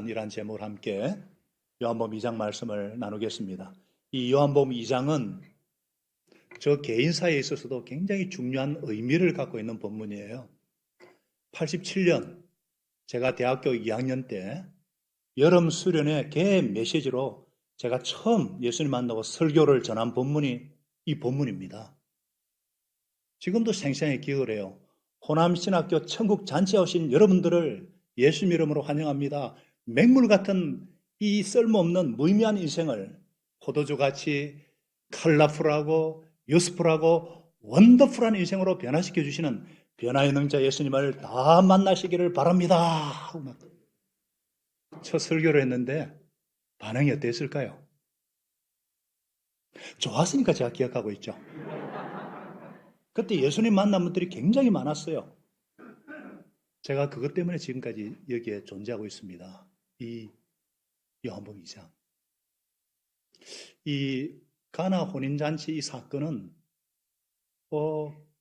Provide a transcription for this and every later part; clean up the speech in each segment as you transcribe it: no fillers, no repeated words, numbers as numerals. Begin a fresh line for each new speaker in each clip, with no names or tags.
중요한이란 제목으로 함께 요한복음 2장 말씀을 나누겠습니다. 이 요한복음 2장은 저 개인사에 있어서도 굉장히 중요한 의미를 갖고 있는 본문이에요. 87년 제가 대학교 2학년 때 여름 수련회 개 메시지로 제가 처음 예수님 만나고 설교를 전한 본문이 이 본문입니다. 지금도 생생히 기억을 해요. 호남신학교 천국 잔치에 오신 여러분들을 예수님 이름으로 환영합니다. 맹물 같은 이 쓸모없는 무의미한 인생을 포도주같이 컬러풀하고 유스풀하고 원더풀한 인생으로 변화시켜 주시는 변화의 능자 예수님을 다 만나시기를 바랍니다 하고 막 첫 설교를 했는데 반응이 어땠을까요? 좋았으니까 제가 기억하고 있죠. 그때 예수님 만난 분들이 굉장히 많았어요. 제가 그것 때문에 지금까지 여기에 존재하고 있습니다. 이 요한복음 2장. 이 가나 혼인잔치 이 사건은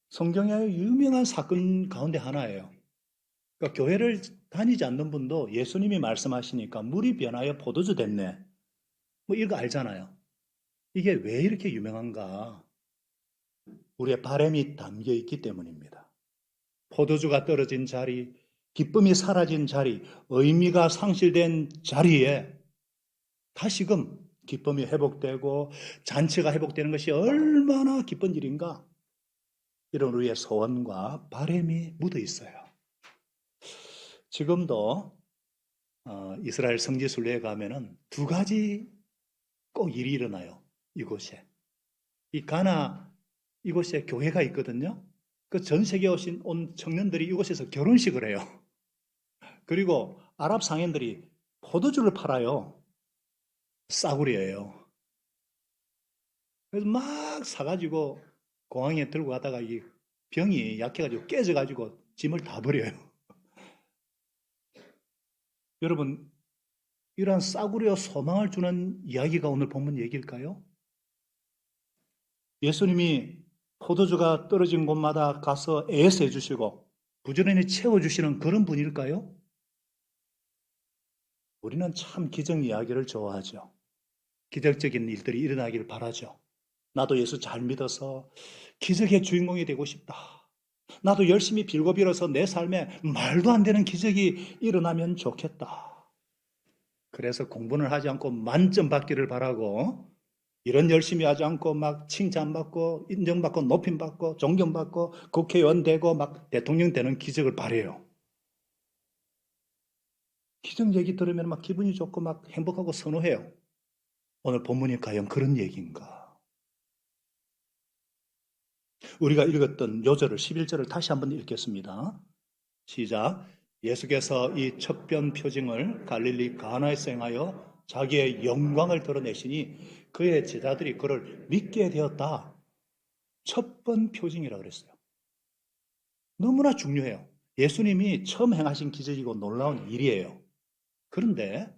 성경의 유명한 사건 가운데 하나예요. 그러니까 교회를 다니지 않는 분도 예수님이 말씀하시니까 물이 변하여 포도주 됐네. 뭐 이거 알잖아요. 이게 왜 이렇게 유명한가? 우리의 바람이 담겨 있기 때문입니다. 포도주가 떨어진 자리, 기쁨이 사라진 자리, 의미가 상실된 자리에 다시금 기쁨이 회복되고 잔치가 회복되는 것이 얼마나 기쁜 일인가? 이런 우리의 소원과 바람이 묻어 있어요. 지금도 이스라엘 성지순례에 가면은 두 가지 꼭 일이 일어나요. 이곳에. 이 가나 이곳에 교회가 있거든요. 그 전 세계에 온 청년들이 이곳에서 결혼식을 해요. 그리고 아랍 상인들이 포도주를 팔아요. 싸구려예요. 그래서 막 사가지고 공항에 들고 가다가 이 병이 약해가지고 깨져가지고 짐을 다 버려요. 여러분, 이러한 싸구려 소망을 주는 이야기가 오늘 본문 얘기일까요? 예수님이 포도주가 떨어진 곳마다 가서 애써 해주시고 부지런히 채워주시는 그런 분일까요? 우리는 참 기적 이야기를 좋아하죠. 기적적인 일들이 일어나길 바라죠. 나도 예수 잘 믿어서 기적의 주인공이 되고 싶다. 나도 열심히 빌고 빌어서 내 삶에 말도 안 되는 기적이 일어나면 좋겠다. 그래서 공부는 하지 않고 만점 받기를 바라고 이런 열심히 하지 않고 막 칭찬받고 인정받고 높임받고 존경받고 국회의원 되고 막 대통령 되는 기적을 바래요. 기적 얘기 들으면 막 기분이 좋고 막 행복하고 선호해요. 오늘 본문이 과연 그런 얘기인가? 우리가 읽었던 요절을 11절을 다시 한번 읽겠습니다. 시작. 예수께서 이 척변 표징을 갈릴리 가나에서 행하여 자기의 영광을 드러내시니 그의 제자들이 그를 믿게 되었다. 첫 번 표징이라고 그랬어요. 너무나 중요해요. 예수님이 처음 행하신 기적이고 놀라운 일이에요. 그런데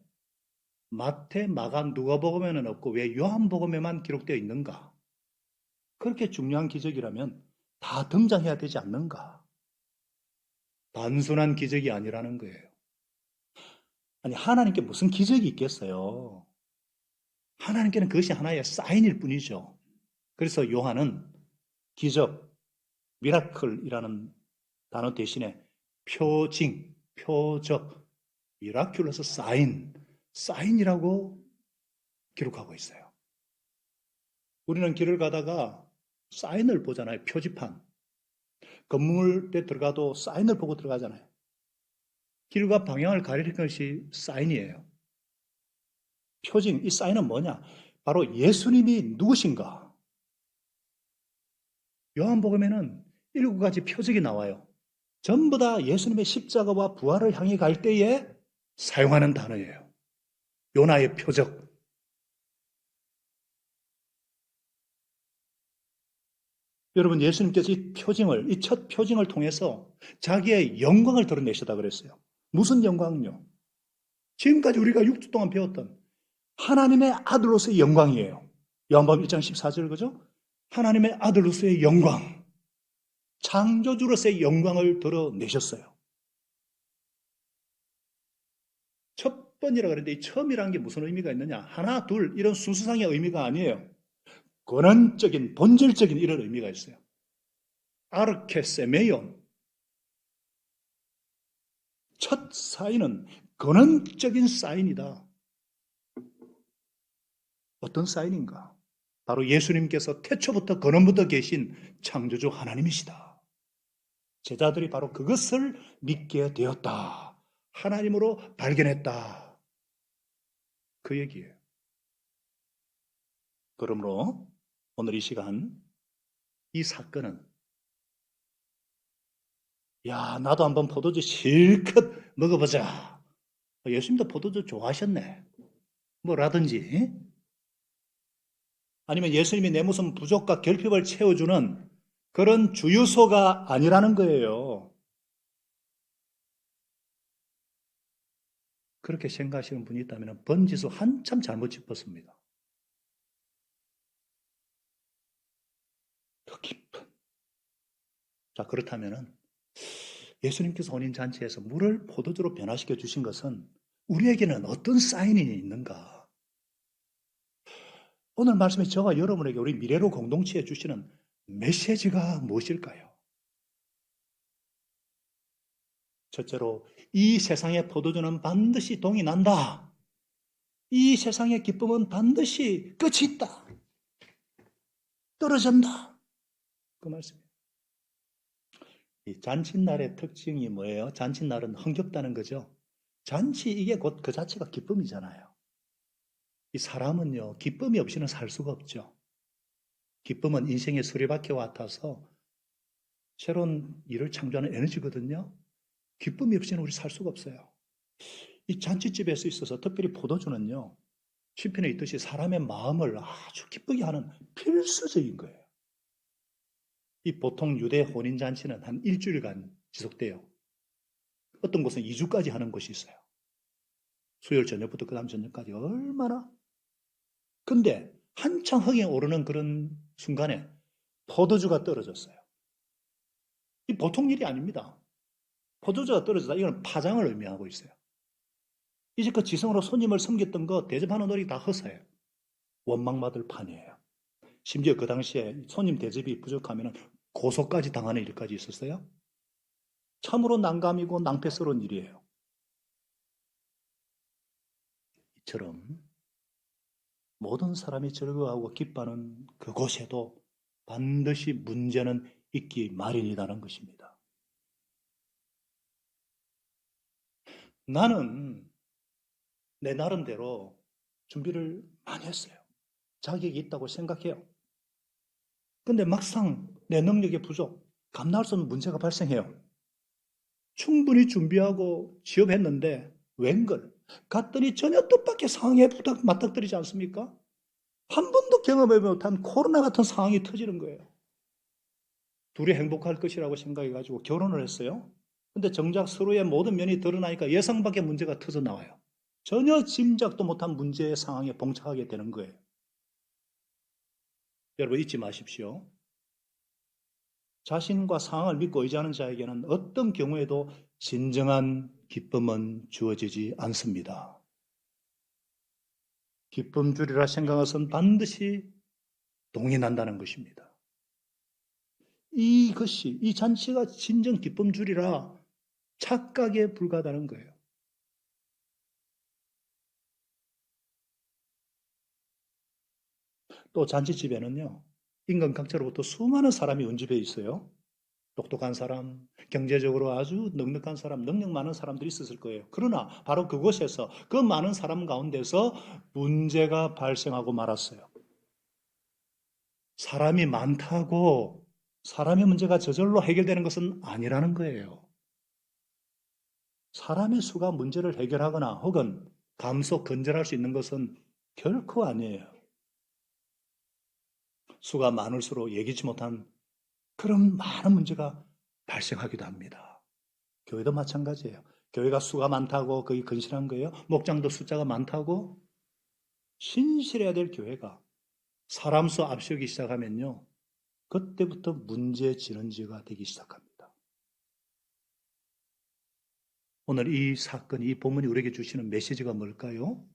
마태, 마가, 누가복음에는 없고 왜 요한복음에만 기록되어 있는가? 그렇게 중요한 기적이라면 다 등장해야 되지 않는가? 단순한 기적이 아니라는 거예요. 아니, 하나님께 무슨 기적이 있겠어요? 하나님께는 그것이 하나의 사인일 뿐이죠. 그래서 요한은 기적, 미라클이라는 단어 대신에 표징, 표적, 미라큘러스 사인이라고 기록하고 있어요. 우리는 길을 가다가 사인을 보잖아요. 표지판. 건물에 들어가도 사인을 보고 들어가잖아요. 길과 방향을 가리는 것이 사인이에요. 표징, 이 사인은 뭐냐? 바로 예수님이 누구신가? 요한복음에는 7가지 표적이 나와요. 전부 다 예수님의 십자가와 부활을 향해 갈 때에 사용하는 단어예요. 요나의 표적. 여러분, 예수님께서 이 첫 표징을 통해서 자기의 영광을 드러내셨다 그랬어요. 무슨 영광요? 지금까지 우리가 6주 동안 배웠던 하나님의 아들로서의 영광이에요. 요한복음 1장 14절 그죠? 하나님의 아들로서의 영광, 창조주로서의 영광을 드러내셨어요. 첫 번이라 그랬는데 이 처음이라는 게 무슨 의미가 있느냐? 하나, 둘 이런 순수상의 의미가 아니에요. 근원적인, 본질적인 이런 의미가 있어요. 아르케세메온. 첫 사인은 근원적인 사인이다. 어떤 사인인가? 바로 예수님께서 태초부터 근원부터 계신 창조주 하나님이시다. 제자들이 바로 그것을 믿게 되었다. 하나님으로 발견했다. 그 얘기예요. 그러므로 오늘 이 시간 이 사건은 야, 나도 한번 포도주 실컷 먹어보자. 예수님도 포도주 좋아하셨네. 뭐라든지. 아니면 예수님이 내 무슨 부족과 결핍을 채워주는 그런 주유소가 아니라는 거예요. 그렇게 생각하시는 분이 있다면 번지수 한참 잘못 짚었습니다. 더 깊은. 자, 그렇다면 예수님께서 혼인잔치에서 물을 포도주로 변화시켜 주신 것은 우리에게는 어떤 사인이 있는가? 오늘 말씀에 저와 여러분에게 우리 미래로 공동체에 주시는 메시지가 무엇일까요? 첫째로 이 세상의 포도주는 반드시 동이 난다. 이 세상의 기쁨은 반드시 끝이 있다. 떨어진다. 그 말씀이에요. 이 잔칫날의 특징이 뭐예요? 잔칫날은 흥겹다는 거죠. 잔치 이게 곧 그 자체가 기쁨이잖아요. 이 사람은요, 기쁨이 없이는 살 수가 없죠. 기쁨은 인생의 수레바퀴와 같아서 새로운 일을 창조하는 에너지거든요. 기쁨이 없이는 우리 살 수가 없어요. 이 잔치집에서 있어서 특별히 포도주는요, 시편에 있듯이 사람의 마음을 아주 기쁘게 하는 필수적인 거예요. 이 보통 유대 혼인잔치는 한 일주일간 지속돼요. 어떤 곳은 2주까지 하는 곳이 있어요. 수요일 저녁부터 그 다음 저녁까지 얼마나. 근데 한창 흥에 오르는 그런 순간에 포도주가 떨어졌어요. 이 보통 일이 아닙니다. 포도주가 떨어졌다. 이건 파장을 의미하고 있어요. 이제 그 지성으로 손님을 섬겼던 거 대접하는 노력이 다 허사예요. 원망받을 판이에요. 심지어 그 당시에 손님 대접이 부족하면 고소까지 당하는 일까지 있었어요. 참으로 난감이고 낭패스러운 일이에요. 이처럼 모든 사람이 즐거워하고 기뻐하는 그곳에도 반드시 문제는 있기 마련이라는 것입니다. 나는 내 나름대로 준비를 많이 했어요. 자격이 있다고 생각해요. 근데 막상 내 능력의 부족, 감당할 수 없는 문제가 발생해요. 충분히 준비하고 취업했는데 웬걸 갔더니 전혀 뜻밖의 상황에 맞닥뜨리지 않습니까? 한 번도 경험해 못한 코로나 같은 상황이 터지는 거예요. 둘이 행복할 것이라고 생각해가지고 결혼을 했어요. 근데 정작 서로의 모든 면이 드러나니까 예상 밖의 문제가 터져 나와요. 전혀 짐작도 못한 문제의 상황에 봉착하게 되는 거예요. 여러분 잊지 마십시오. 자신과 상황을 믿고 의지하는 자에게는 어떤 경우에도 진정한 기쁨은 주어지지 않습니다. 기쁨 주리라 생각한 것은 반드시 동의난다는 것입니다. 이것이, 이 잔치가 진정 기쁨 주리라 착각에 불과하다는 거예요. 또 잔치집에는요, 인간 각자로부터 수많은 사람이 운집해 있어요. 똑똑한 사람, 경제적으로 아주 넉넉한 사람, 능력 많은 사람들이 있었을 거예요. 그러나 바로 그곳에서 그 많은 사람 가운데서 문제가 발생하고 말았어요. 사람이 많다고 사람의 문제가 저절로 해결되는 것은 아니라는 거예요. 사람의 수가 문제를 해결하거나 혹은 감소, 건절할 수 있는 것은 결코 아니에요. 수가 많을수록 예기치 못한 그런 많은 문제가 발생하기도 합니다. 교회도 마찬가지예요. 교회가 수가 많다고 거기 근실한 거예요. 목장도 숫자가 많다고 신실해야 될 교회가 사람 수 앞서기 시작하면요. 그때부터 문제 진원지가 되기 시작합니다. 오늘 이 사건, 이 본문이 우리에게 주시는 메시지가 뭘까요?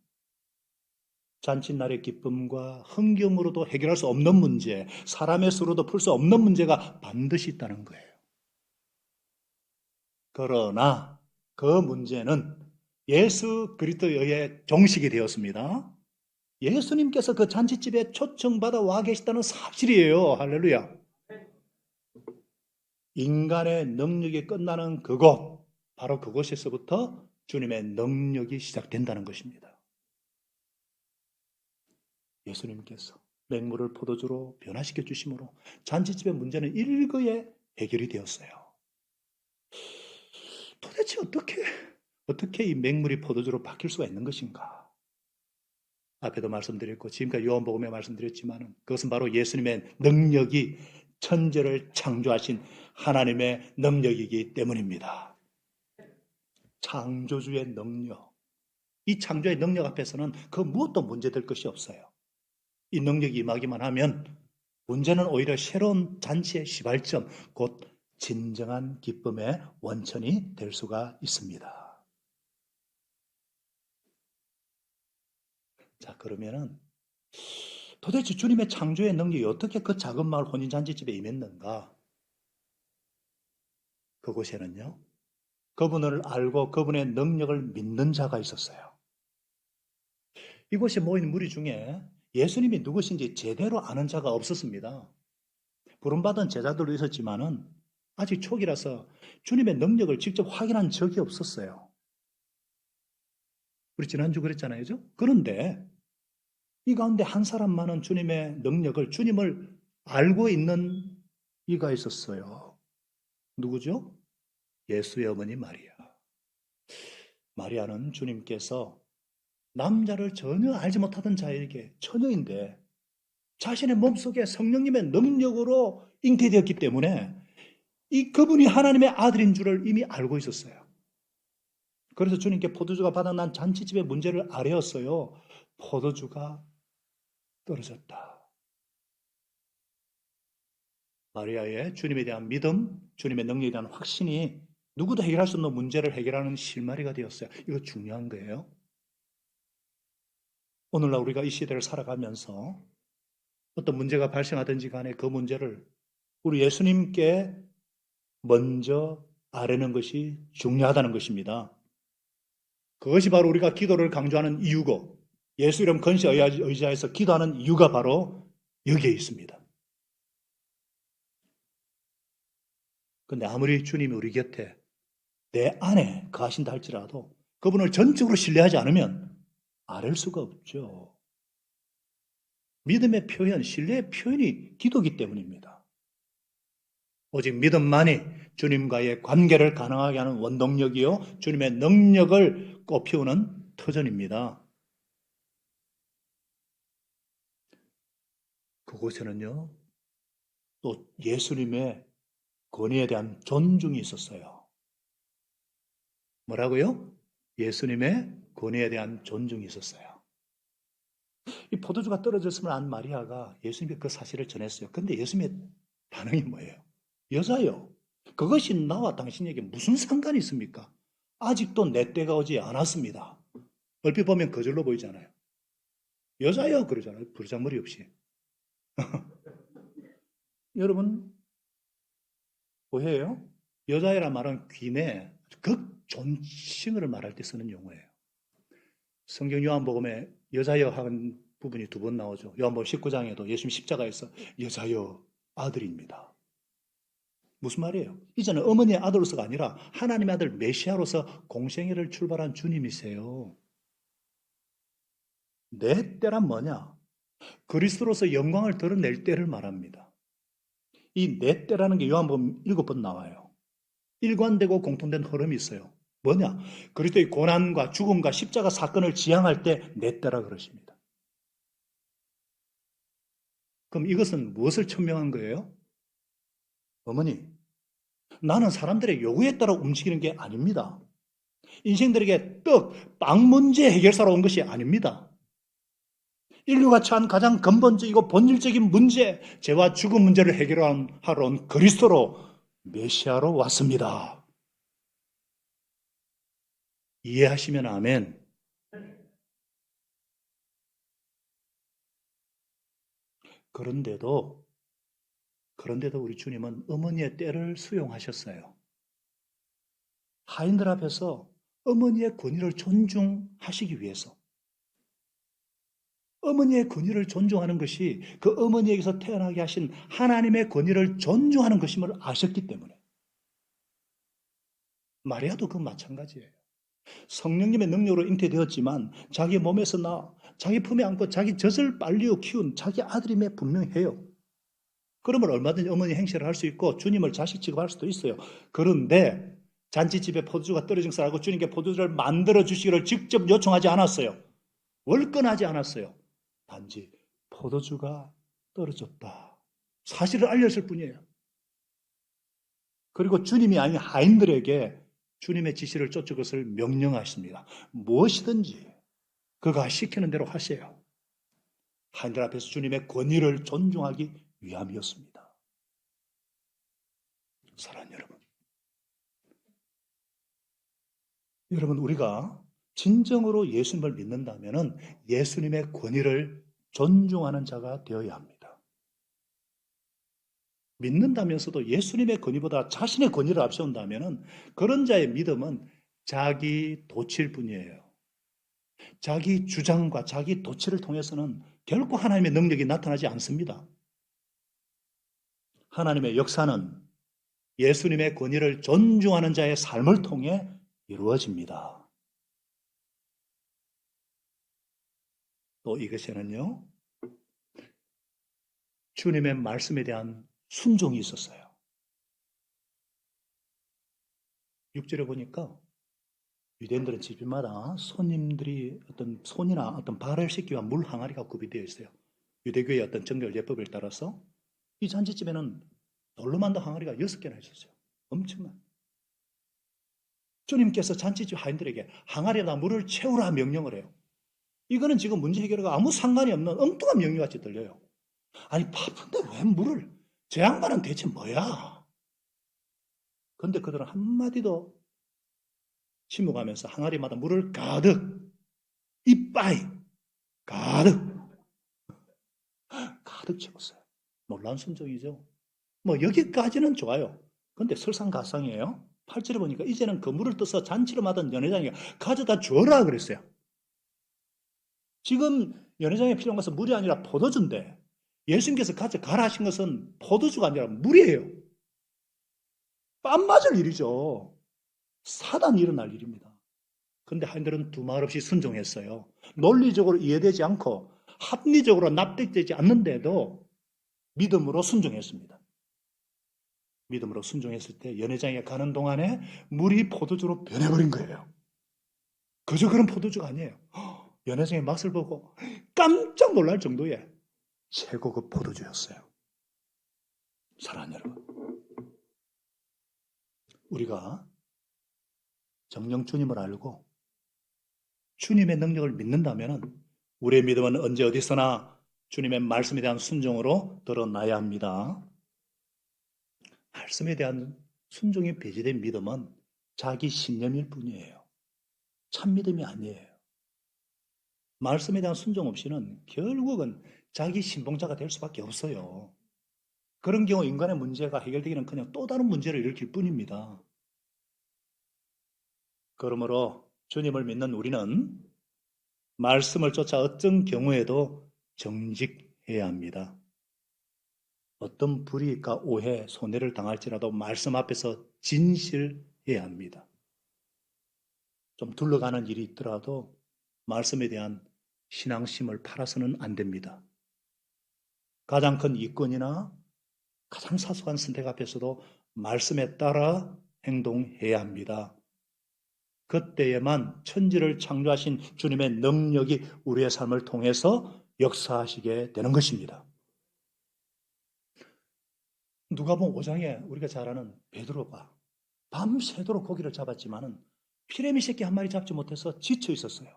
잔칫날의 기쁨과 흥경으로도 해결할 수 없는 문제, 사람의 수로도 풀 수 없는 문제가 반드시 있다는 거예요. 그러나 그 문제는 예수 그리스도에 의해 종식이 되었습니다. 예수님께서 그 잔치집에 초청받아 와 계시다는 사실이에요. 할렐루야. 인간의 능력이 끝나는 그곳, 바로 그곳에서부터 주님의 능력이 시작된다는 것입니다. 예수님께서 맹물을 포도주로 변화시켜 주심으로 잔치집의 문제는 일거에 해결이 되었어요. 도대체 어떻게 이 맹물이 포도주로 바뀔 수가 있는 것인가? 앞에도 말씀드렸고 지금까지 요한복음에 말씀드렸지만 그것은 바로 예수님의 능력이 천지를 창조하신 하나님의 능력이기 때문입니다. 창조주의 능력. 이 창조의 능력 앞에서는 그 무엇도 문제될 것이 없어요. 이 능력이 임하기만 하면 문제는 오히려 새로운 잔치의 시발점, 곧 진정한 기쁨의 원천이 될 수가 있습니다. 자, 그러면은 도대체 주님의 창조의 능력이 어떻게 그 작은 마을 혼인잔치집에 임했는가? 그곳에는요, 그분을 알고 그분의 능력을 믿는 자가 있었어요. 이곳에 모인 무리 중에 예수님이 누구신지 제대로 아는 자가 없었습니다. 부름받은 제자들도 있었지만은 아직 초기라서 주님의 능력을 직접 확인한 적이 없었어요. 우리 지난주 그랬잖아요. 그죠? 그런데 이 가운데 한 사람만은 주님의 능력을, 주님을 알고 있는 이가 있었어요. 누구죠? 예수의 어머니 마리아. 마리아는 주님께서 남자를 전혀 알지 못하던 자에게 처녀인데 자신의 몸속에 성령님의 능력으로 잉태되었기 때문에 그분이 하나님의 아들인 줄을 이미 알고 있었어요. 그래서 주님께 포도주가 바닥난 잔치집의 문제를 아뢰었어요. 포도주가 떨어졌다. 마리아의 주님에 대한 믿음, 주님의 능력에 대한 확신이 누구도 해결할 수 없는 문제를 해결하는 실마리가 되었어요. 이거 중요한 거예요. 오늘날 우리가 이 시대를 살아가면서 어떤 문제가 발생하든지 간에 그 문제를 우리 예수님께 먼저 아뢰는 것이 중요하다는 것입니다. 그것이 바로 우리가 기도를 강조하는 이유고 예수 이름 근시에 의지하여서 기도하는 이유가 바로 여기에 있습니다. 근데 아무리 주님이 우리 곁에 내 안에 거하신다 할지라도 그분을 전적으로 신뢰하지 않으면 아랠 수가 없죠. 믿음의 표현, 신뢰의 표현이 기도이기 때문입니다. 오직 믿음만이 주님과의 관계를 가능하게 하는 원동력이요, 주님의 능력을 꽃피우는 터전입니다. 그곳에는요, 또 예수님의 권위에 대한 존중이 있었어요. 뭐라고요? 예수님의 권위에 대한 존중이 있었어요. 이 포도주가 떨어졌음을 안 마리아가 예수님께 그 사실을 전했어요. 근데 예수님의 반응이 뭐예요? 여자요, 그것이 나와 당신에게 무슨 상관이 있습니까? 아직도 내 때가 오지 않았습니다. 얼핏 보면 거절로 보이잖아요. 여자요 그러잖아요. 부르장머리 없이. 여러분 오해예요? 여자애란 말은 귀내 극존칭을 말할 때 쓰는 용어예요. 성경 요한복음에 여자여 하는 부분이 2번 나오죠. 요한복음 19장에도 예수님 십자가에서 여자여 아들입니다. 무슨 말이에요? 이제는 어머니의 아들로서가 아니라 하나님의 아들 메시아로서 공생애를 출발한 주님이세요. 내 때란 뭐냐? 그리스도로서 영광을 드러낼 때를 말합니다. 이 내 때라는 게 요한복음 7번 나와요. 일관되고 공통된 흐름이 있어요. 뭐냐? 그리스도의 고난과 죽음과 십자가 사건을 지향할 때 내 때라 그러십니다. 그럼 이것은 무엇을 천명한 거예요? 어머니, 나는 사람들의 요구에 따라 움직이는 게 아닙니다. 인생들에게 빵 문제 해결사로 온 것이 아닙니다. 인류가 처한 가장 근본적이고 본질적인 문제, 죄와 죽음 문제를 해결하러 온 그리스도로 메시아로 왔습니다. 이해하시면 아멘. 그런데도 우리 주님은 어머니의 때를 수용하셨어요. 하인들 앞에서 어머니의 권위를 존중하시기 위해서. 어머니의 권위를 존중하는 것이 그 어머니에게서 태어나게 하신 하나님의 권위를 존중하는 것임을 아셨기 때문에. 마리아도 그 마찬가지예요. 성령님의 능력으로 잉태되었지만 자기 몸에서 자기 품에 안고 자기 젖을 빨리어 키운 자기 아들임에 분명해요. 그러면 얼마든지 어머니 행실을 할 수 있고 주님을 자식 취급할 수도 있어요. 그런데 잔치집에 포도주가 떨어진 것을 알고 주님께 포도주를 만들어 주시기를 직접 요청하지 않았어요. 월권하지 않았어요. 단지 포도주가 떨어졌다. 사실을 알렸을 뿐이에요. 그리고 주님이 아닌 하인들에게 주님의 지시를 쫓을 것을 명령하십니다. 무엇이든지 그가 시키는 대로 하세요. 하인들 앞에서 주님의 권위를 존중하기 위함이었습니다. 사랑하는 여러분, 우리가 진정으로 예수님을 믿는다면 예수님의 권위를 존중하는 자가 되어야 합니다. 믿는다면서도 예수님의 권위보다 자신의 권위를 앞세운다면 그런 자의 믿음은 자기 도취일 뿐이에요. 자기 주장과 자기 도취를 통해서는 결코 하나님의 능력이 나타나지 않습니다. 하나님의 역사는 예수님의 권위를 존중하는 자의 삶을 통해 이루어집니다. 또 이것에는요, 주님의 말씀에 대한 순종이 있었어요. 6절에 보니까 유대인들은 집마다 손님들이 어떤 손이나 어떤 발을 씻기 위한 물 항아리가 구비되어 있어요. 유대교의 어떤 정결 예법에 따라서 이 잔치집에는 돌로 만든 항아리가 6개나 있었어요. 엄청난. 주님께서 잔치집 하인들에게 항아리에다 물을 채우라 명령을 해요. 이거는 지금 문제 해결과 아무 상관이 없는 엉뚱한 명령같이 들려요. 아니 바쁜데 왜 물을? 저 양반은 대체 뭐야? 그런데 그들은 한마디도 침묵하면서 항아리마다 물을 가득, 이빠이 가득 채웠어요. 놀라운 순종이죠. 뭐 여기까지는 좋아요. 그런데 설상가상이에요. 8절에 보니까 이제는 그 물을 떠서 잔치를 맡은 연회장이 가져다 줘라 그랬어요. 지금 연회장에 필요한 것은 물이 아니라 포도주인데 예수님께서 가져가라 하신 것은 포도주가 아니라 물이에요. 뺨 맞을 일이죠. 사단이 일어날 일입니다. 그런데 하인들은 두말 없이 순종했어요. 논리적으로 이해되지 않고 합리적으로 납득되지 않는데도 믿음으로 순종했습니다. 믿음으로 순종했을 때 연회장에 가는 동안에 물이 포도주로 변해버린 거예요. 그저 그런 포도주가 아니에요. 연회장의 맛을 보고 깜짝 놀랄 정도의 최고급 포도주였어요. 사랑하는 여러분, 우리가 정령 주님을 알고 주님의 능력을 믿는다면 우리의 믿음은 언제 어디서나 주님의 말씀에 대한 순종으로 드러나야 합니다. 말씀에 대한 순종이 배제된 믿음은 자기 신념일 뿐이에요. 참 믿음이 아니에요. 말씀에 대한 순종 없이는 결국은 자기 신봉자가 될 수밖에 없어요. 그런 경우 인간의 문제가 해결되기는 그냥 또 다른 문제를 일으킬 뿐입니다. 그러므로 주님을 믿는 우리는 말씀을 쫓아 어떤 경우에도 정직해야 합니다. 어떤 불이익과 오해, 손해를 당할지라도 말씀 앞에서 진실해야 합니다. 좀 둘러가는 일이 있더라도 말씀에 대한 신앙심을 팔아서는 안 됩니다. 가장 큰 이권이나 가장 사소한 선택 앞에서도 말씀에 따라 행동해야 합니다. 그때에만 천지를 창조하신 주님의 능력이 우리의 삶을 통해서 역사하시게 되는 것입니다. 누가복음 5장에 우리가 잘 아는 베드로가 밤새도록 고기를 잡았지만은 피레미 새끼 한 마리 잡지 못해서 지쳐 있었어요.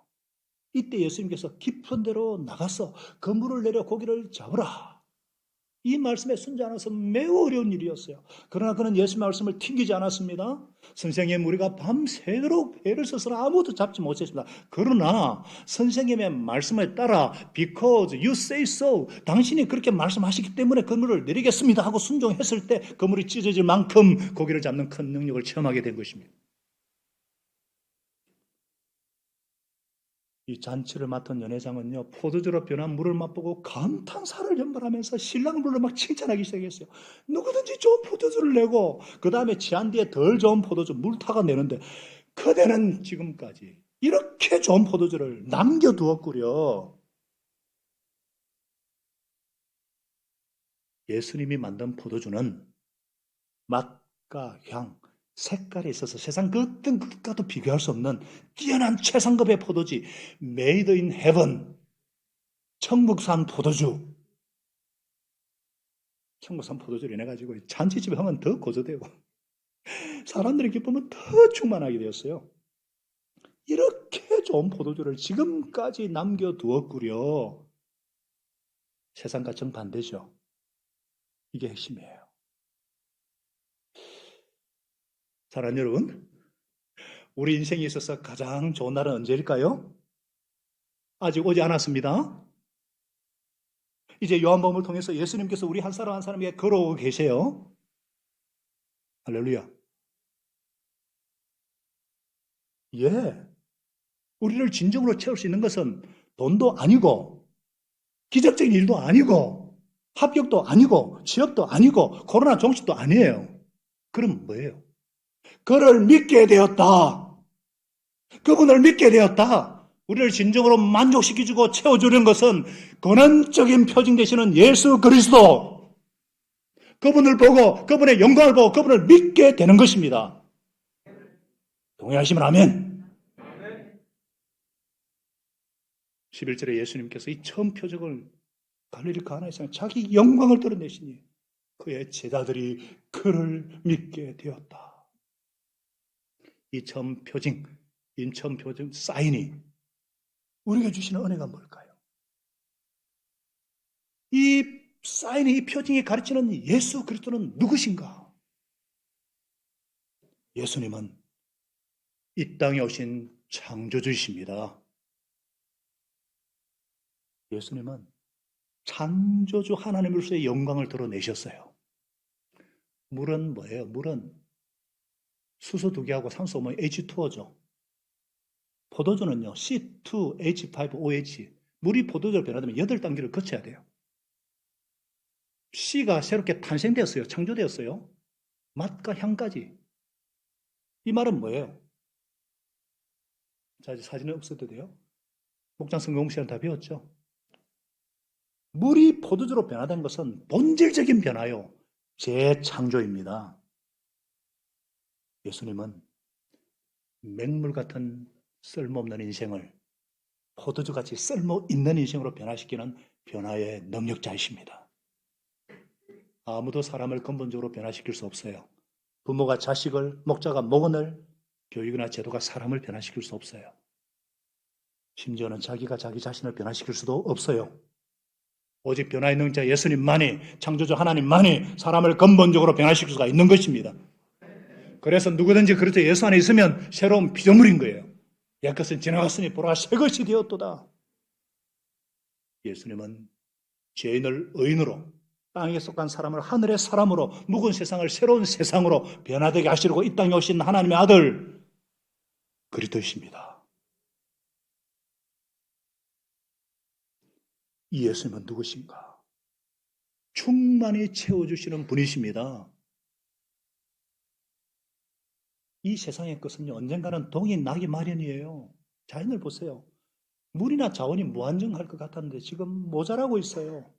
이때 예수님께서 깊은 데로 나가서 그물을 내려 고기를 잡으라. 이 말씀에 순종하는 것은 매우 어려운 일이었어요. 그러나 그는 예수 말씀을 튕기지 않았습니다. 선생님, 우리가 밤새도록 애를 써서는 아무도 잡지 못했습니다. 그러나 선생님의 말씀에 따라 because you say so, 당신이 그렇게 말씀하시기 때문에 그물을 내리겠습니다 하고 순종했을 때 그물이 찢어질 만큼 고기를 잡는 큰 능력을 체험하게 된 것입니다. 이 잔치를 맡은 연회장은요, 포도주로 변한 물을 맛보고 감탄사를 연발하면서 신랑을 불러 막 칭찬하기 시작했어요. 누구든지 좋은 포도주를 내고 그 다음에 취한 뒤에 덜 좋은 포도주 물타가 내는데 그대는 지금까지 이렇게 좋은 포도주를 남겨두었구려. 예수님이 만든 포도주는 맛과 향, 색깔에 있어서 세상 그 어떤 것과도 비교할 수 없는 뛰어난 최상급의 포도지, Made in Heaven, 천국산 포도주. 천국산 포도주를 인해가지고 잔치집에 하면 더 고조되고 사람들의 기쁨은 더 충만하게 되었어요. 이렇게 좋은 포도주를 지금까지 남겨두었구려. 세상과 정반대죠. 이게 핵심이에요. 사랑하는 여러분, 우리 인생에 있어서 가장 좋은 날은 언제일까요? 아직 오지 않았습니다. 이제 요한복음을 통해서 예수님께서 우리 한 사람 한 사람에게 걸어오고 계세요. 할렐루야. 예. 우리를 진정으로 채울 수 있는 것은 돈도 아니고, 기적적인 일도 아니고, 합격도 아니고, 취업도 아니고, 코로나 종식도 아니에요. 그럼 뭐예요? 그를 믿게 되었다. 그분을 믿게 되었다. 우리를 진정으로 만족시켜주고 채워주는 것은 근원적인 표징 되시는 예수 그리스도. 그분을 보고 그분의 영광을 보고 그분을 믿게 되는 것입니다. 동의하시면 아멘. 11절에 예수님께서 이 처음 표적을 갈릴리 가나에서 자기 영광을 드러내시니 그의 제자들이 그를 믿게 되었다. 이 처음 표징, 인천 표징 사인이 우리에게 주시는 은혜가 뭘까요? 이 사인이, 이 표징이 가르치는 예수 그리스도는 누구신가? 예수님은 이 땅에 오신 창조주이십니다. 예수님은 창조주 하나님으로서의 영광을 드러내셨어요. 물은 뭐예요? 물은 수소 2개하고 산소 오면 H2O죠. 포도주는요, C2H5OH. 물이 포도주로 변화되면 8단계를 거쳐야 돼요. C가 새롭게 탄생되었어요. 창조되었어요. 맛과 향까지. 이 말은 뭐예요? 자, 이제 사진은 없어도 돼요. 목장 성경 시간 다 배웠죠? 물이 포도주로 변화된 것은 본질적인 변화요. 재창조입니다. 예수님은 맹물 같은 쓸모없는 인생을 포도주같이 쓸모있는 인생으로 변화시키는 변화의 능력자이십니다. 아무도 사람을 근본적으로 변화시킬 수 없어요. 부모가 자식을, 목자가 목원을, 교육이나 제도가 사람을 변화시킬 수 없어요. 심지어는 자기가 자기 자신을 변화시킬 수도 없어요. 오직 변화의 능자 예수님만이, 창조주 하나님만이 사람을 근본적으로 변화시킬 수가 있는 것입니다. 그래서 누구든지 그렇게 예수 안에 있으면 새로운 피조물인 거예요. 옛것은 지나갔으니 보라 새것이 되었도다. 예수님은 죄인을 의인으로, 땅에 속한 사람을 하늘의 사람으로, 묵은 세상을 새로운 세상으로 변화되게 하시려고 이 땅에 오신 하나님의 아들 그리스도이십니다. 이 예수님은 누구신가? 충만히 채워주시는 분이십니다. 이 세상의 것은요, 언젠가는 동이 나기 마련이에요. 자연을 보세요. 물이나 자원이 무한정할 것 같았는데 지금 모자라고 있어요.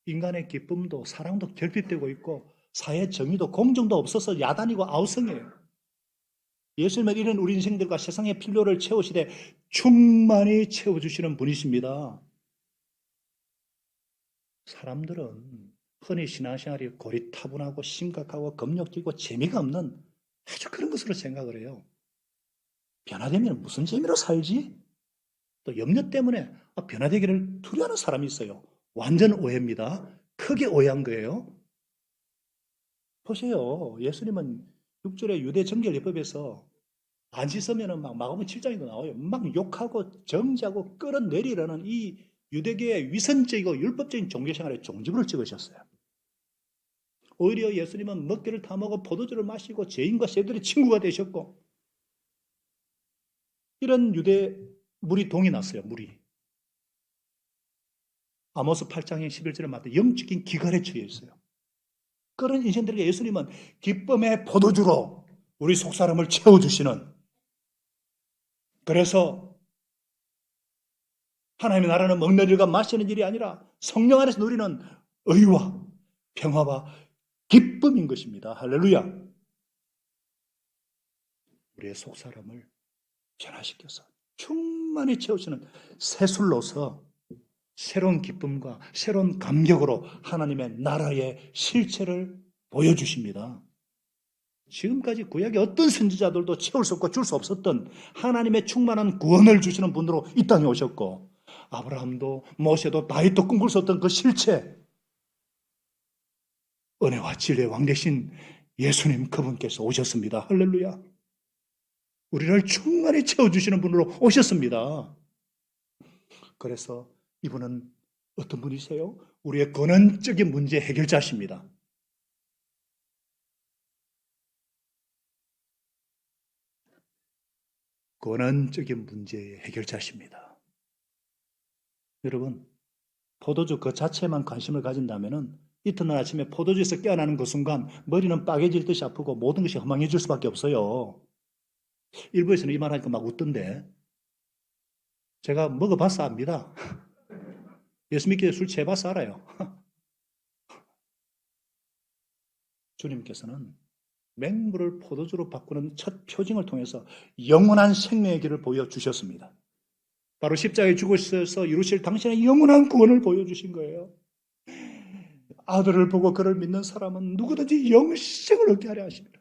인간의 기쁨도 사랑도 결핍되고 있고 사회 정의도 공정도 없어서 야단이고 아우성이에요. 예수님은 이런 우리 인생들과 세상의 필요를 채우시되 충만히 채워주시는 분이십니다. 사람들은 흔히 신앙생활이 고리타분하고 심각하고 검역지고 재미가 없는 아주 그런 것으로 생각을 해요. 변화되면 무슨 재미로 살지? 또 염려 때문에 변화되기를 두려워하는 사람이 있어요. 완전 오해입니다. 크게 오해한 거예요. 보세요. 예수님은 6절에 유대 정결예법에서 안 씻으면 막 마가복음 7장에도 나와요. 막 욕하고 정죄하고 끌어내리라는 이 유대교의 위선적이고 율법적인 종교생활에 종지부를 찍으셨어요. 오히려 예수님은 먹기를 타먹어 포도주를 마시고 죄인과 새들의 친구가 되셨고, 이런 유대 물이 동이 났어요. 물이. 아모스 8장의 11절에 말하면 영적인 기갈에 처해 있어요. 그런 인생들에게 예수님은 기쁨의 포도주로 우리 속사람을 채워주시는, 그래서 하나님의 나라는 먹는 일과 마시는 일이 아니라 성령 안에서 누리는 의와 평화와 기쁨인 것입니다. 할렐루야. 우리의 속사람을 변화시켜서 충만히 채우시는 새술로서 새로운 기쁨과 새로운 감격으로 하나님의 나라의 실체를 보여주십니다. 지금까지 구약의 어떤 선지자들도 채울 수 없고 줄 수 없었던 하나님의 충만한 구원을 주시는 분으로 이 땅에 오셨고, 아브라함도 모세도 다윗도 꿈꿀 수 없던 그 실체, 은혜와 진리의 왕 되신 예수님 그분께서 오셨습니다. 할렐루야. 우리를 충만히 채워주시는 분으로 오셨습니다. 그래서 이분은 어떤 분이세요? 우리의 근원적인 문제 해결자십니다. 근원적인 문제의 해결자십니다. 여러분, 포도주 그 자체만 관심을 가진다면 이튿날 아침에 포도주에서 깨어나는 그 순간 머리는 빠개질 듯이 아프고 모든 것이 허망해질 수밖에 없어요. 일부에서는 이 말하니까 막 웃던데, 제가 먹어봐서 압니다. 예수 믿기 전에 술 취해봐서 알아요. 주님께서는 맹물을 포도주로 바꾸는 첫 표징을 통해서 영원한 생명의 길을 보여주셨습니다. 바로 십자가에 죽으셔서 이루실 당신의 영원한 구원을 보여주신 거예요. 아들을 보고 그를 믿는 사람은 누구든지 영생을 얻게 하려 하십니다.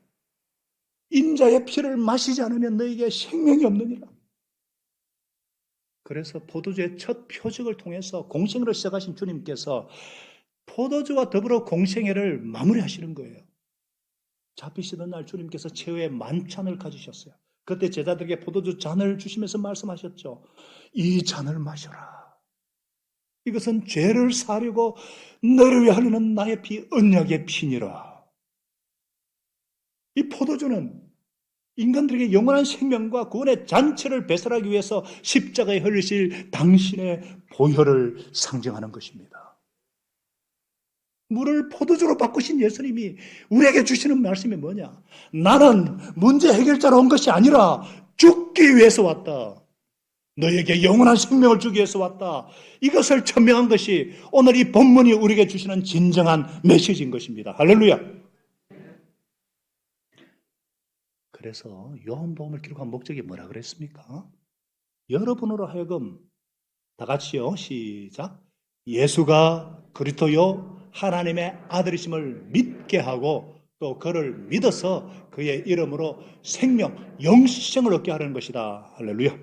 인자의 피를 마시지 않으면 너에게 생명이 없느니라. 그래서 포도주의 첫 표적을 통해서 공생애를 시작하신 주님께서 포도주와 더불어 공생애를 마무리하시는 거예요. 잡히시던 날 주님께서 최후의 만찬을 가지셨어요. 그때 제자들에게 포도주 잔을 주시면서 말씀하셨죠. 이 잔을 마셔라. 이것은 죄를 사려고 너를 위해 흘리는 나의 피, 언약의 피니라. 이 포도주는 인간들에게 영원한 생명과 구원의 잔치를 배설하기 위해서 십자가에 흘리실 당신의 보혈을 상징하는 것입니다. 물을 포도주로 바꾸신 예수님이 우리에게 주시는 말씀이 뭐냐? 나는 문제 해결자로 온 것이 아니라 죽기 위해서 왔다. 너에게 영원한 생명을 주기 위해서 왔다. 이것을 천명한 것이 오늘 이 본문이 우리에게 주시는 진정한 메시지인 것입니다. 할렐루야. 그래서 요한복음을 기록한 목적이 뭐라 그랬습니까? 여러분으로 하여금 다 같이요. 시작. 예수가 그리스도요 하나님의 아들이심을 믿게 하고 또 그를 믿어서 그의 이름으로 생명, 영생을 얻게 하려는 것이다. 할렐루야.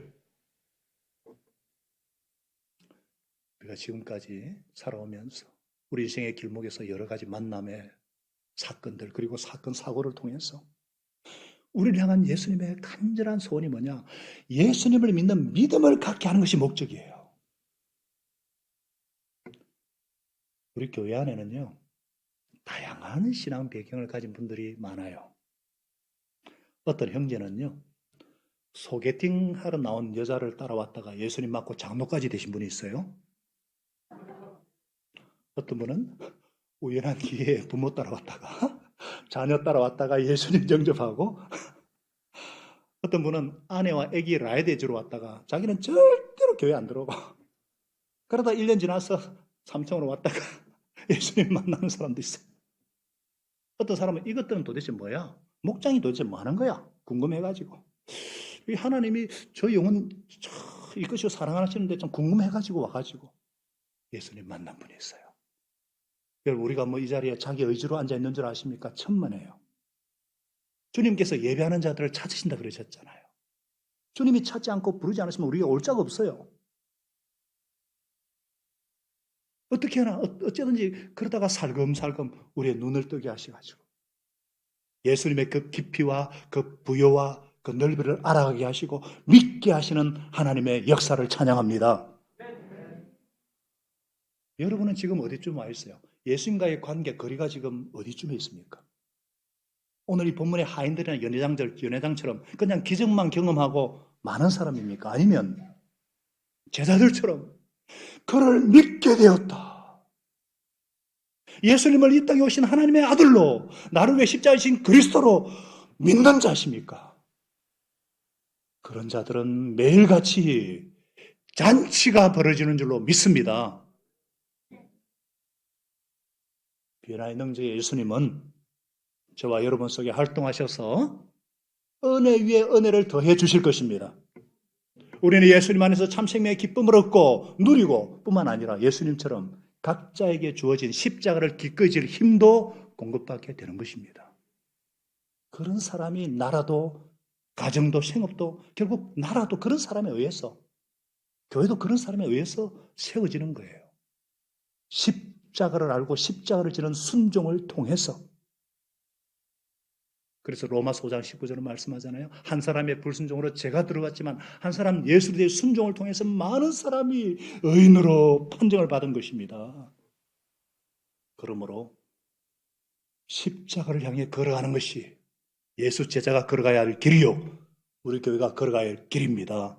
우리가 지금까지 살아오면서 우리 인생의 길목에서 여러 가지 만남의 사건들 그리고 사건 사고를 통해서 우리를 향한 예수님의 간절한 소원이 뭐냐? 예수님을 믿는 믿음을 갖게 하는 것이 목적이에요. 우리 교회 안에는요, 다양한 신앙 배경을 가진 분들이 많아요. 어떤 형제는요, 소개팅 하러 나온 여자를 따라왔다가 예수님 맞고 장로까지 되신 분이 있어요. 어떤 분은 우연한 기회에 부모 따라왔다가 자녀 따라왔다가 예수님 영접하고, 어떤 분은 아내와 아기 라이드 주러 왔다가 자기는 절대로 교회 안 들어오고, 그러다 1년 지나서 삼청으로 왔다가 예수님 만나는 사람도 있어요. 어떤 사람은 이것들은 도대체 뭐야? 목장이 도대체 뭐 하는 거야? 궁금해가지고. 하나님이 저 영혼 이것이 사랑하시는데 좀 궁금해가지고 와가지고 예수님 만난 분이 있어요. 여러분, 우리가 뭐 이 자리에 자기 의지로 앉아있는 줄 아십니까? 천만에요. 주님께서 예배하는 자들을 찾으신다 그러셨잖아요. 주님이 찾지 않고 부르지 않으시면 우리가 올 자가 없어요. 어떻게 하나 어쩌든지 그러다가 살금살금 우리의 눈을 뜨게 하셔가지고 예수님의 그 깊이와 그 부여와 그 넓이를 알아가게 하시고 믿게 하시는 하나님의 역사를 찬양합니다. 여러분은 지금 어디쯤 와 있어요? 예수님과의 관계 거리가 지금 어디쯤에 있습니까? 오늘 이 본문의 하인들이나 연회장처럼 그냥 기적만 경험하고 많은 사람입니까? 아니면 제자들처럼 그를 믿게 되었다. 예수님을 이 땅에 오신 하나님의 아들로 나를 위해 십자가에 진 그리스도로 믿는 자십니까? 그런 자들은 매일같이 잔치가 벌어지는 줄로 믿습니다. 변화의 능자의 예수님은 저와 여러분 속에 활동하셔서 은혜 위에 은혜를 더해 주실 것입니다. 우리는 예수님 안에서 참 생명의 기쁨을 얻고 누리고 뿐만 아니라 예수님처럼 각자에게 주어진 십자가를 기꺼이 질 힘도 공급받게 되는 것입니다. 그런 사람이 나라도 가정도 생업도 결국 나라도 그런 사람에 의해서 교회도 그런 사람에 의해서 세워지는 거예요. 십자가를 알고 십자가를 지는 순종을 통해서. 그래서 로마서 5장 19절은 말씀하잖아요. 한 사람의 불순종으로 죄가 들어갔지만 한 사람 예수에 대해 순종을 통해서 많은 사람이 의인으로 판정을 받은 것입니다. 그러므로 십자가를 향해 걸어가는 것이 예수 제자가 걸어가야 할 길이요, 우리 교회가 걸어가야 할 길입니다.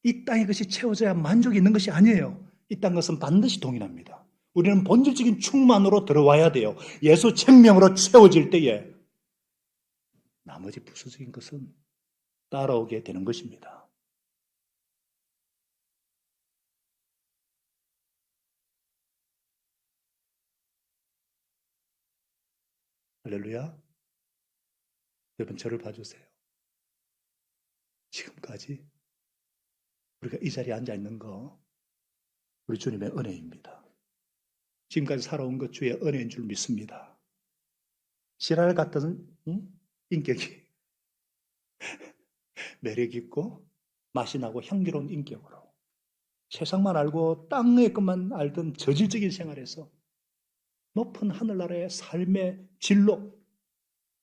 이 땅의 것이 채워져야 만족이 있는 것이 아니에요. 이 땅 것은 반드시 동일합니다. 우리는 본질적인 충만으로 들어와야 돼요. 예수 생명으로 채워질 때에 나머지 부수적인 것은 따라오게 되는 것입니다. 할렐루야. 여러분 저를 봐주세요. 지금까지 우리가 이 자리에 앉아있는 거 우리 주님의 은혜입니다. 지금까지 살아온 것 주의 은혜인 줄 믿습니다. 지랄 같은 인격이 매력 있고 맛이 나고 향기로운 인격으로 세상만 알고 땅의 것만 알던 저질적인 생활에서 높은 하늘나라의 삶의 진로,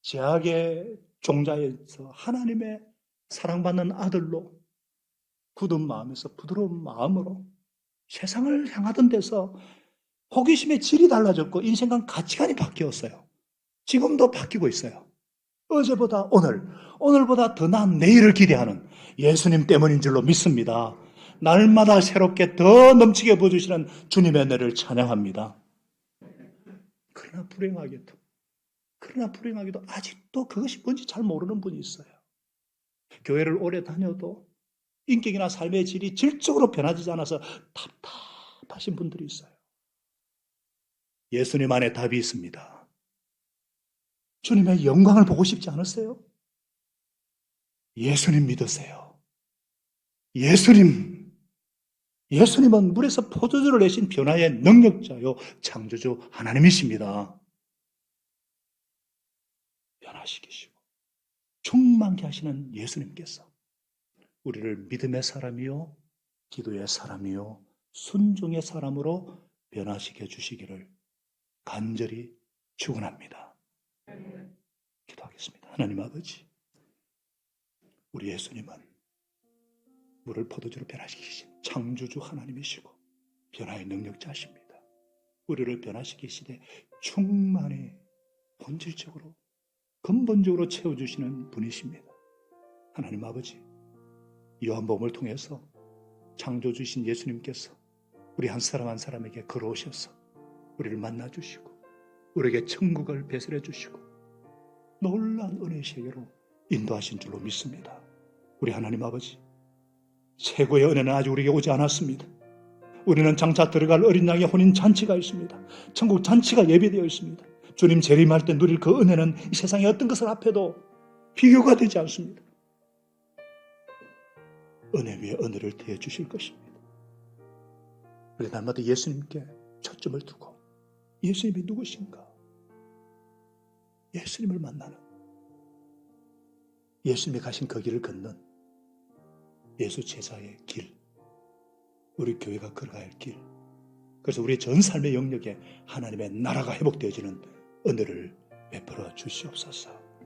제약의 종자에서 하나님의 사랑받는 아들로 굳은 마음에서 부드러운 마음으로 세상을 향하던 데서 호기심의 질이 달라졌고 인생관 가치관이 바뀌었어요. 지금도 바뀌고 있어요. 어제보다 오늘, 오늘보다 더 나은 내일을 기대하는 예수님 때문인 줄로 믿습니다. 날마다 새롭게 더 넘치게 부어주시는 주님의 은혜를 찬양합니다. 그러나 불행하게도 아직도 그것이 뭔지 잘 모르는 분이 있어요. 교회를 오래 다녀도 인격이나 삶의 질이 질적으로 변하지 않아서 답답하신 분들이 있어요. 예수님 안에 답이 있습니다. 주님의 영광을 보고 싶지 않으세요? 예수님 믿으세요. 예수님은 물에서 포도주를 내신 변화의 능력자요, 창조주 하나님이십니다. 변화시키시고 충만케 하시는 예수님께서 우리를 믿음의 사람이요, 기도의 사람이요, 순종의 사람으로 변화시켜 주시기를 간절히 축원합니다. 기도하겠습니다. 하나님 아버지, 우리 예수님은 물을 포도주로 변화시키신 창조주 하나님이시고 변화의 능력자십니다. 우리를 변화시키시되 충만히 본질적으로 근본적으로 채워주시는 분이십니다. 하나님 아버지, 요한복음을 통해서 창조주신 예수님께서 우리 한 사람 한 사람에게 걸어오셔서 우리를 만나주시고 우리에게 천국을 배설해 주시고 놀라운 은혜의 세계로 인도하신 줄로 믿습니다. 우리 하나님 아버지, 최고의 은혜는 아직 우리에게 오지 않았습니다. 우리는 장차 들어갈 어린 양의 혼인 잔치가 있습니다. 천국 잔치가 예비되어 있습니다. 주님 재림할 때 누릴 그 은혜는 이 세상의 어떤 것을 앞에도 비교가 되지 않습니다. 은혜 위에 은혜를 더해 주실 것입니다. 우리 날마다 예수님께 초점을 두고 예수님이 누구신가? 예수님을 만나는, 예수님이 가신 그 길을 걷는 예수 제자의 길, 우리 교회가 걸어갈 길, 그래서 우리 전 삶의 영역에 하나님의 나라가 회복되어지는 은혜를 베풀어 주시옵소서.